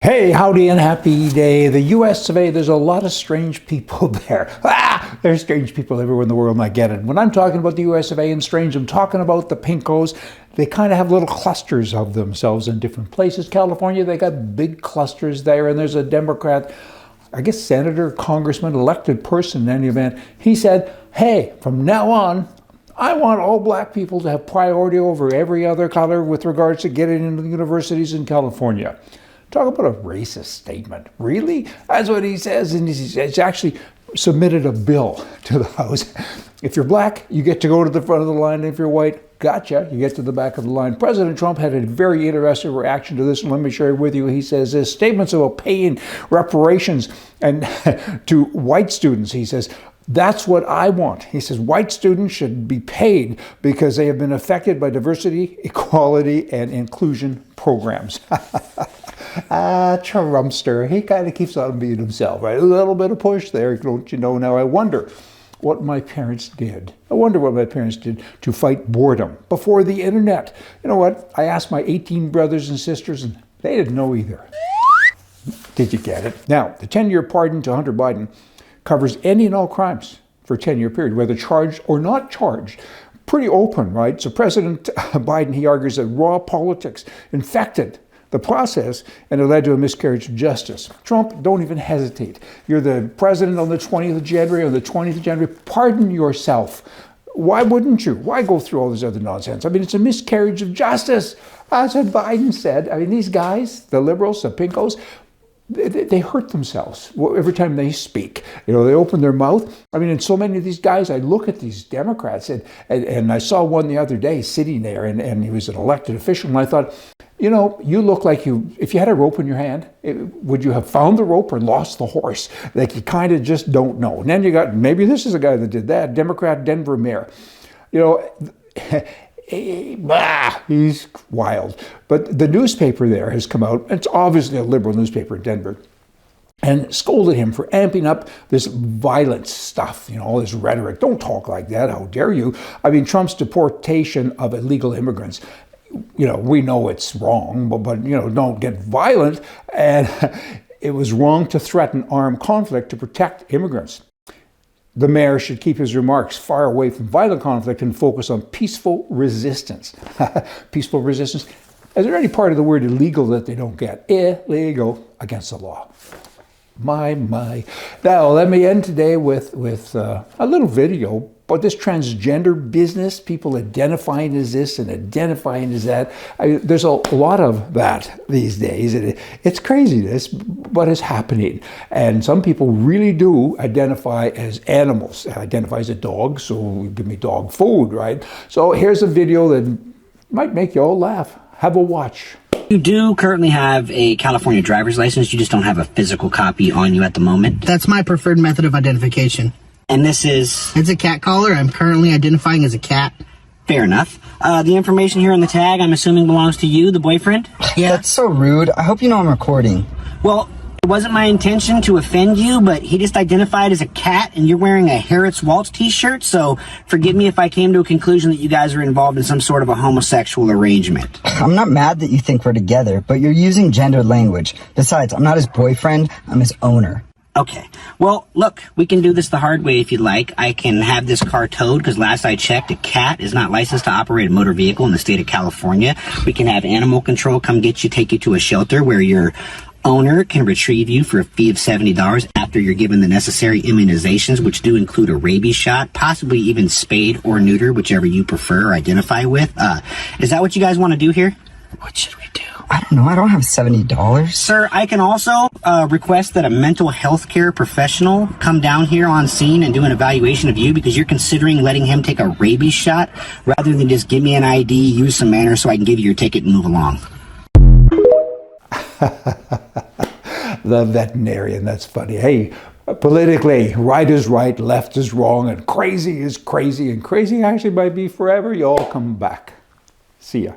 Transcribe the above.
Hey, howdy and happy day. The US of A, there's a lot of strange people there. There's strange people everywhere in the world, and I get it. When I'm talking about the US of A and strange, I'm talking about the pinkos. They kind of have little clusters of themselves in different places. California, they got big clusters there, and there's a Democrat, I guess senator, congressman, elected person in any event. He said, hey, from now on, I want all black people to have priority over every other color with regards to getting into the universities in California. Talk about a racist statement. Really? That's what he says. And he's actually submitted a bill to the House. If you're black, you get to go to the front of the line. If you're white, gotcha, you get to the back of the line. President Trump had a very interesting reaction to this, and let me share it with you. He says this: statements about paying reparations and to white students, he says, that's what I want. He says white students should be paid because they have been affected by diversity, equality, and inclusion programs. Trumpster. He kind of keeps on being himself, right? A little bit of push there, don't you know? Now, I wonder what my parents did. I wonder what my parents did to fight boredom before the internet. You know what? I asked my 18 brothers and sisters, and they didn't know either. Did you get it? Now, the 10-year pardon to Hunter Biden covers any and all crimes for a 10-year period, whether charged or not charged. Pretty open, right? So President Biden, he argues that raw politics infected the process, and it led to a miscarriage of justice. Trump, don't even hesitate. You're the president on the 20th of January. On the 20th of January, pardon yourself. Why wouldn't you? Why go through all this other nonsense? I mean, it's a miscarriage of justice. That's what Biden said. I mean, these guys, the liberals, the pinkos, they hurt themselves every time they speak. You know, they open their mouth. I mean, and so many of these guys, I look at these Democrats, and I saw one the other day sitting there, and he was an elected official, and I thought, you know, you look like if you had a rope in your hand, would you have found the rope or lost the horse? Like, you kind of just don't know. And then you got, maybe this is a guy that did that, Democrat Denver mayor. You know, he's wild. But the newspaper there has come out, it's obviously a liberal newspaper in Denver, and scolded him for amping up this violent stuff, you know, all this rhetoric. Don't talk like that, how dare you? I mean, Trump's deportation of illegal immigrants, you know, we know it's wrong, but you know, don't get violent. And it was wrong to threaten armed conflict to protect immigrants. The mayor should keep his remarks far away from violent conflict and focus on peaceful resistance. Peaceful resistance. Is there any part of the word illegal that they don't get? Illegal, against the law. My. Now, let me end today with a little video about this transgender business, people identifying as this and identifying as that. There's a lot of that these days. It's craziness, but it's happening. And some people really do identify as animals. Identify as a dog, so give me dog food, right? So here's a video that might make you all laugh. Have a watch. You do currently have a California driver's license, you just don't have a physical copy on you at the moment. That's my preferred method of identification. And this is? It's a cat collar. I'm currently identifying as a cat. Fair enough. The information here on the tag, I'm assuming belongs to you, the boyfriend? Yeah. That's so rude. I hope you know I'm recording. Well, it wasn't my intention to offend you, but he just identified as a cat, and you're wearing a Harriet's Waltz t-shirt, so forgive me if I came to a conclusion that you guys are involved in some sort of a homosexual arrangement. I'm not mad that you think we're together, but you're using gendered language. Besides, I'm not his boyfriend, I'm his owner. Okay. Well, look, we can do this the hard way if you'd like. I can have this car towed because last I checked, a cat is not licensed to operate a motor vehicle in the state of California. We can have animal control come get you, take you to a shelter where your owner can retrieve you for a fee of $70 after you're given the necessary immunizations, which do include a rabies shot, possibly even spayed or neuter, whichever you prefer or identify with. Is that what you guys want to do here? What should we do? I don't know. I don't have $70. Sir, I can also request that a mental health care professional come down here on scene and do an evaluation of you because you're considering letting him take a rabies shot rather than just give me an ID, use some manners so I can give you your ticket and move along. The veterinarian, that's funny. Hey, politically, right is right, left is wrong, and crazy is crazy, and crazy actually might be forever. You all come back. See ya.